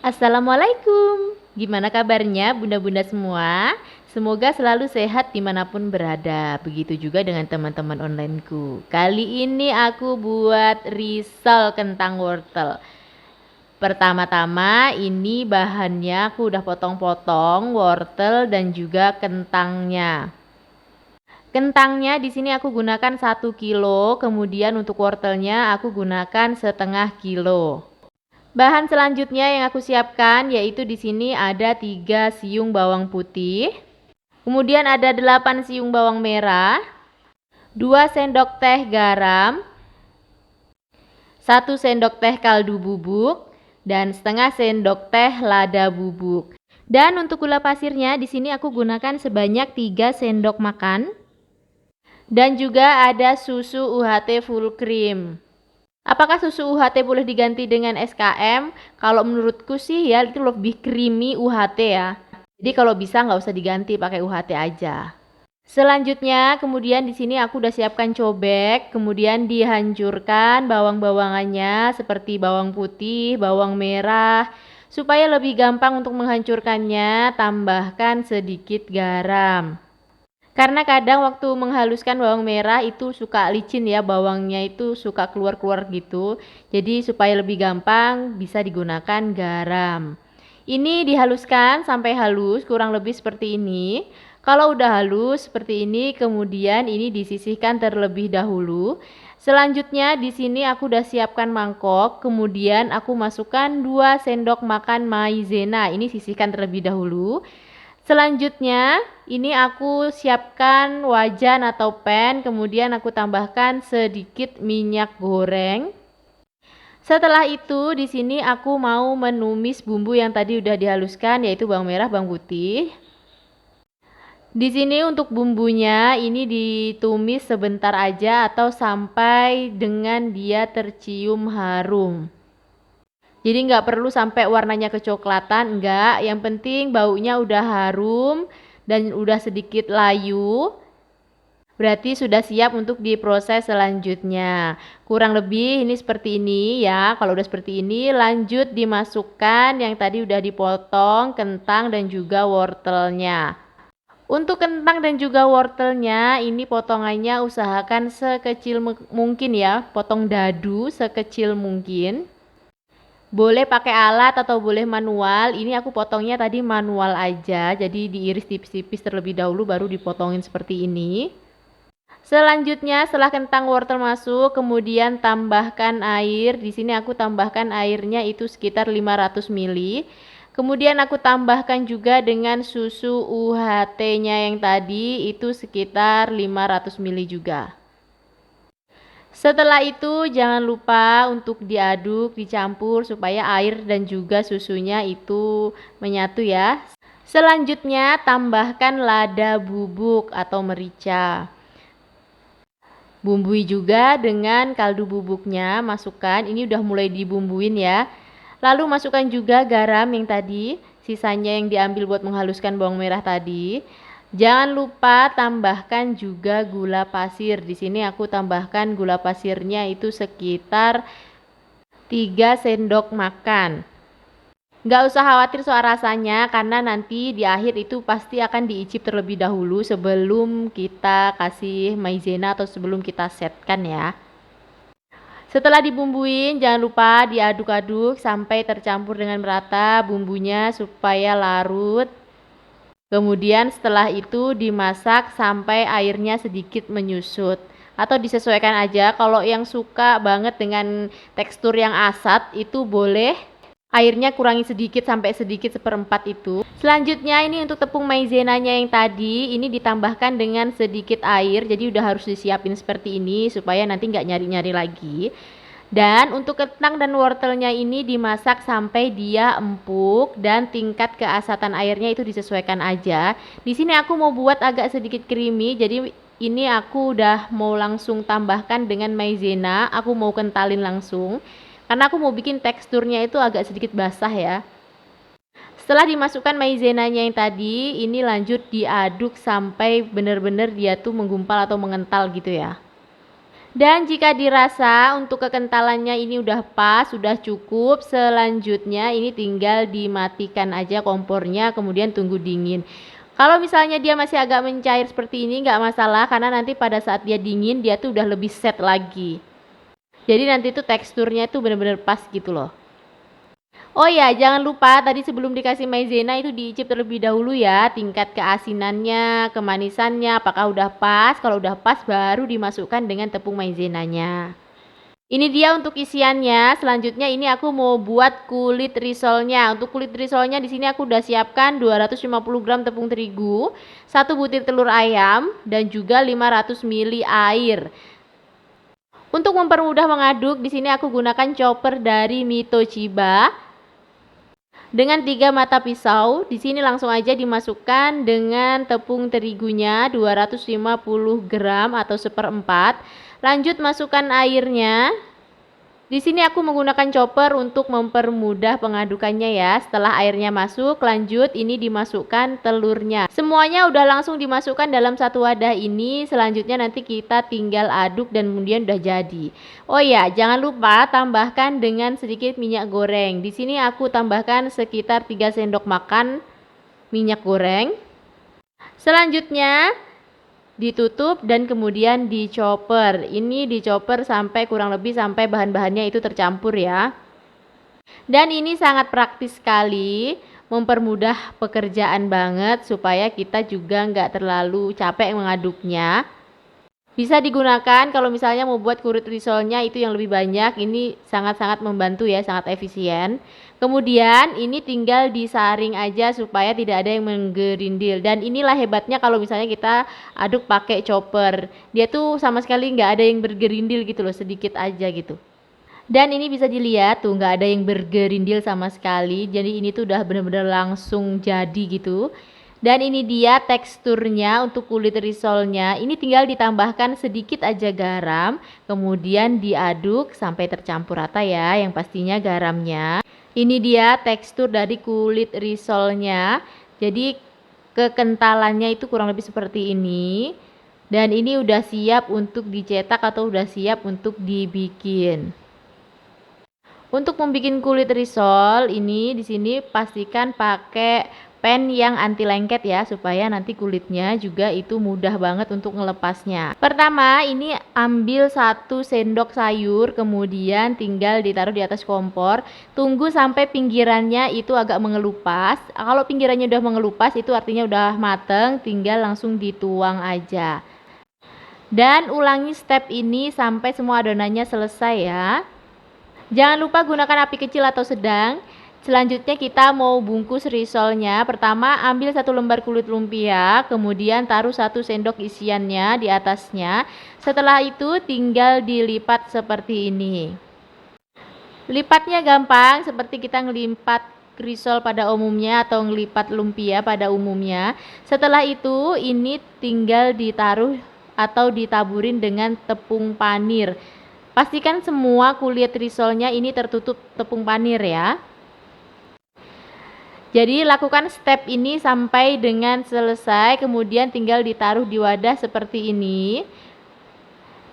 Assalamualaikum. Gimana kabarnya bunda-bunda semua? Semoga selalu sehat dimanapun berada. Begitu juga dengan teman-teman onlineku. Kali ini aku buat risol kentang wortel. Pertama-tama ini bahannya aku udah potong-potong wortel dan juga kentangnya. Kentangnya di sini aku gunakan 1 kilo, kemudian untuk wortelnya aku gunakan setengah kilo. Bahan selanjutnya yang aku siapkan yaitu di sini ada 3 siung bawang putih, kemudian ada 8 siung bawang merah, 2 sendok teh garam, 1 sendok teh kaldu bubuk, dan setengah sendok teh lada bubuk. Dan untuk gula pasirnya di sini aku gunakan sebanyak 3 sendok makan, dan juga ada susu UHT full cream. Apakah susu UHT boleh diganti dengan SKM? Kalau menurutku sih ya itu lebih creamy UHT ya. Jadi kalau bisa nggak usah diganti, pakai UHT aja. Selanjutnya kemudian di sini aku udah siapkan cobek, kemudian dihancurkan bawang-bawangannya seperti bawang putih, bawang merah. Supaya lebih gampang untuk menghancurkannya, tambahkan sedikit garam. Karena kadang waktu menghaluskan bawang merah itu suka licin ya, bawangnya itu suka keluar-keluar gitu. Jadi supaya lebih gampang bisa digunakan garam. Ini dihaluskan sampai halus, kurang lebih seperti ini. Kalau udah halus seperti ini, kemudian ini disisihkan terlebih dahulu. Selanjutnya di sini aku udah siapkan mangkok, kemudian aku masukkan 2 sendok makan maizena. Ini sisihkan terlebih dahulu. Selanjutnya, ini aku siapkan wajan atau pan, kemudian aku tambahkan sedikit minyak goreng. Setelah itu, di sini aku mau menumis bumbu yang tadi udah dihaluskan, yaitu bawang merah, bawang putih. Di sini untuk bumbunya ini ditumis sebentar aja atau sampai dengan dia tercium harum. Jadi nggak perlu sampai warnanya kecoklatan, enggak. Yang penting baunya udah harum dan udah sedikit layu. Berarti sudah siap untuk diproses selanjutnya. Kurang lebih ini seperti ini ya. Kalau udah seperti ini lanjut dimasukkan yang tadi udah dipotong kentang dan juga wortelnya. Untuk kentang dan juga wortelnya ini potongannya usahakan sekecil mungkin ya. Potong dadu sekecil mungkin. Boleh pakai alat atau boleh manual. Ini aku potongnya tadi manual aja. Jadi diiris tipis-tipis terlebih dahulu baru dipotongin seperti ini. Selanjutnya setelah kentang wortel masuk, kemudian tambahkan air. Di sini aku tambahkan airnya itu sekitar 500 ml. Kemudian aku tambahkan juga dengan susu UHT-nya yang tadi itu sekitar 500 ml juga. Setelah itu jangan lupa untuk diaduk, dicampur supaya air dan juga susunya itu menyatu ya. Selanjutnya tambahkan lada bubuk atau merica. Bumbui juga dengan kaldu bubuknya, masukkan. Ini udah mulai dibumbuin ya. Lalu masukkan juga garam yang tadi, sisanya yang diambil buat menghaluskan bawang merah tadi. Jangan lupa tambahkan juga gula pasir. Di sini aku tambahkan gula pasirnya itu sekitar 3 sendok makan. Nggak usah khawatir soal rasanya karena nanti di akhir itu pasti akan diicip terlebih dahulu sebelum kita kasih maizena atau sebelum kita setkan ya. Setelah dibumbuin, jangan lupa diaduk-aduk sampai tercampur dengan merata bumbunya supaya larut. Kemudian setelah itu dimasak sampai airnya sedikit menyusut. Atau disesuaikan aja, kalau yang suka banget dengan tekstur yang asat itu boleh airnya kurangi sedikit sampai sedikit seperempat itu. Selanjutnya ini untuk tepung maizenanya yang tadi, ini ditambahkan dengan sedikit air. Jadi udah harus disiapin seperti ini supaya nanti nggak nyari-nyari lagi. Dan untuk kentang dan wortelnya ini dimasak sampai dia empuk dan tingkat keasatan airnya itu disesuaikan aja. Di sini aku mau buat agak sedikit creamy, jadi ini aku udah mau langsung tambahkan dengan maizena. Aku mau kentalin langsung karena aku mau bikin teksturnya itu agak sedikit basah ya. Setelah dimasukkan maizenanya yang tadi, ini lanjut diaduk sampai benar-benar dia tuh menggumpal atau mengental gitu ya. Dan jika dirasa untuk kekentalannya ini udah pas, sudah cukup, selanjutnya ini tinggal dimatikan aja kompornya, kemudian tunggu dingin. Kalau misalnya dia masih agak mencair seperti ini nggak masalah, karena nanti pada saat dia dingin dia tuh udah lebih set lagi. Jadi nanti tuh teksturnya tuh bener-bener pas gitu loh. Oh ya, jangan lupa tadi sebelum dikasih maizena itu diicip terlebih dahulu ya, tingkat keasinannya, kemanisannya, apakah udah pas. Kalau udah pas baru dimasukkan dengan tepung maizenanya. Ini dia untuk isiannya. Selanjutnya ini aku mau buat kulit risolnya. Untuk kulit risolnya di sini aku udah siapkan 250 gram tepung terigu, 1 butir telur ayam, dan juga 500 ml air. Untuk mempermudah mengaduk, di sini aku gunakan chopper dari Mitochiba. Dengan 3 mata pisau, di sini langsung aja dimasukkan dengan tepung terigunya 250 gram atau 1/4. Lanjut masukkan airnya. Di sini aku menggunakan chopper untuk mempermudah pengadukannya ya. Setelah airnya masuk, lanjut ini dimasukkan telurnya. Semuanya udah langsung dimasukkan dalam satu wadah ini. Selanjutnya nanti kita tinggal aduk dan kemudian udah jadi. Oh ya, jangan lupa tambahkan dengan sedikit minyak goreng. Di sini aku tambahkan sekitar 3 sendok makan minyak goreng. Selanjutnya ditutup dan kemudian dichopper. Ini dichopper sampai kurang lebih sampai bahan-bahannya itu tercampur ya. Dan ini sangat praktis sekali, mempermudah pekerjaan banget supaya kita juga nggak terlalu capek mengaduknya. Bisa digunakan kalau misalnya mau buat kulit risolnya itu yang lebih banyak, ini sangat-sangat membantu ya, sangat efisien. Kemudian ini tinggal disaring aja supaya tidak ada yang menggerindil. Dan inilah hebatnya kalau misalnya kita aduk pakai chopper. Dia tuh sama sekali nggak ada yang bergerindil gitu loh, sedikit aja gitu. Dan ini bisa dilihat tuh nggak ada yang bergerindil sama sekali. Jadi ini tuh udah bener-bener langsung jadi gitu. Dan ini dia teksturnya untuk kulit risolnya. Ini tinggal ditambahkan sedikit aja garam, kemudian diaduk sampai tercampur rata ya, yang pastinya garamnya. Ini dia tekstur dari kulit risolnya. Jadi kekentalannya itu kurang lebih seperti ini. Dan ini udah siap untuk dicetak atau udah siap untuk dibikin. Untuk membuat kulit risol ini di sini pastikan pakai pen yang anti lengket ya, supaya nanti kulitnya juga itu mudah banget untuk ngelepasnya. Pertama ini ambil 1 sendok sayur, kemudian tinggal ditaruh di atas kompor, tunggu sampai pinggirannya itu agak mengelupas. Kalau pinggirannya udah mengelupas itu artinya udah mateng, tinggal langsung dituang aja. Dan ulangi step ini sampai semua adonannya selesai ya. Jangan lupa gunakan api kecil atau sedang. Selanjutnya kita mau bungkus risolnya. Pertama ambil 1 lembar kulit lumpia, kemudian taruh 1 sendok isiannya di atasnya. Setelah itu tinggal dilipat seperti ini. Lipatnya gampang seperti kita ngelipat risol pada umumnya atau ngelipat lumpia pada umumnya. Setelah itu ini tinggal ditaruh atau ditaburin dengan tepung panir. Pastikan semua kulit risolnya ini tertutup tepung panir ya. Jadi lakukan step ini sampai dengan selesai, kemudian tinggal ditaruh di wadah seperti ini.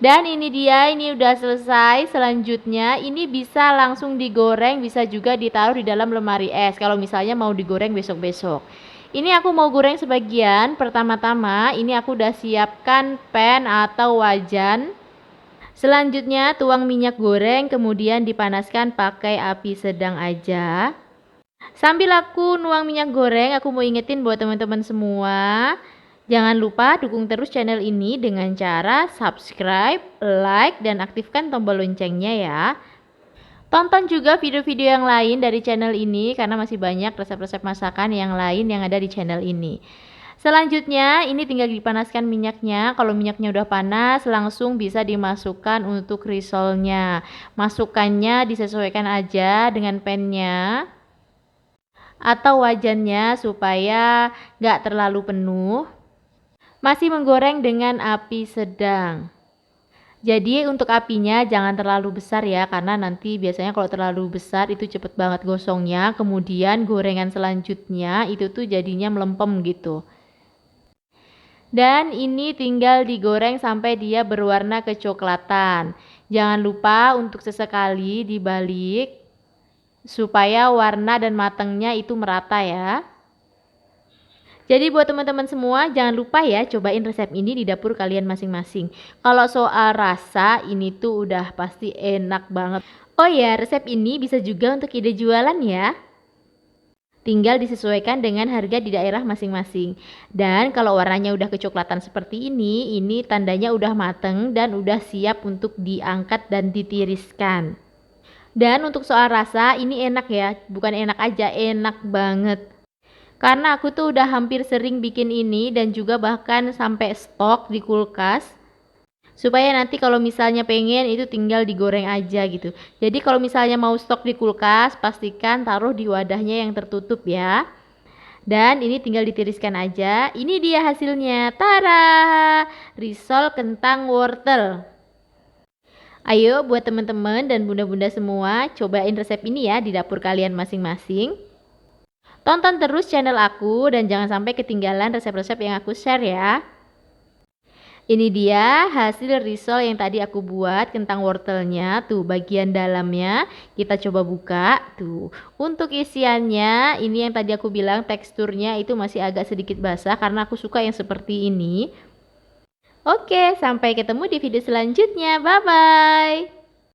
Dan ini dia, ini udah selesai. Selanjutnya ini bisa langsung digoreng, bisa juga ditaruh di dalam lemari es kalau misalnya mau digoreng besok-besok. Ini aku mau goreng sebagian. Pertama-tama ini aku udah siapkan pan atau wajan. Selanjutnya tuang minyak goreng, kemudian dipanaskan pakai api sedang aja. Sambil aku nuang minyak goreng, aku mau ingetin buat teman-teman semua, jangan lupa dukung terus channel ini dengan cara subscribe, like, dan aktifkan tombol loncengnya ya. Tonton juga video-video yang lain dari channel ini karena masih banyak resep-resep masakan yang lain yang ada di channel ini. Selanjutnya ini tinggal dipanaskan minyaknya. Kalau minyaknya udah panas langsung bisa dimasukkan untuk risolnya. Masukkannya disesuaikan aja dengan pannya atau wajannya supaya nggak terlalu penuh. Masih menggoreng dengan api sedang. Jadi untuk apinya jangan terlalu besar ya, karena nanti biasanya kalau terlalu besar itu cepet banget gosongnya. Kemudian gorengan selanjutnya itu tuh jadinya melempem gitu. Dan ini tinggal digoreng sampai dia berwarna kecoklatan. Jangan lupa untuk sesekali dibalik supaya warna dan matangnya itu merata ya. Jadi buat teman-teman semua jangan lupa ya cobain resep ini di dapur kalian masing-masing. Kalau soal rasa ini tuh udah pasti enak banget. Oh ya, resep ini bisa juga untuk ide jualan ya. Tinggal disesuaikan dengan harga di daerah masing-masing. Dan kalau warnanya udah kecoklatan seperti ini tandanya udah mateng dan udah siap untuk diangkat dan ditiriskan. Dan untuk soal rasa ini enak ya, bukan enak aja, enak banget. Karena aku tuh udah hampir sering bikin ini dan juga bahkan sampai stok di kulkas. Supaya nanti kalau misalnya pengen itu tinggal digoreng aja gitu. Jadi kalau misalnya mau stok di kulkas, pastikan taruh di wadahnya yang tertutup ya. Dan ini tinggal ditiriskan aja. Ini dia hasilnya. Tara! Risol kentang wortel. Ayo buat teman-teman dan bunda-bunda semua, cobain resep ini ya di dapur kalian masing-masing. Tonton terus channel aku dan jangan sampai ketinggalan resep-resep yang aku share ya. Ini dia hasil risol yang tadi aku buat, kentang wortelnya, tuh bagian dalamnya kita coba buka, tuh. Untuk isiannya, ini yang tadi aku bilang teksturnya itu masih agak sedikit basah karena aku suka yang seperti ini. Oke, sampai ketemu di video selanjutnya, bye-bye.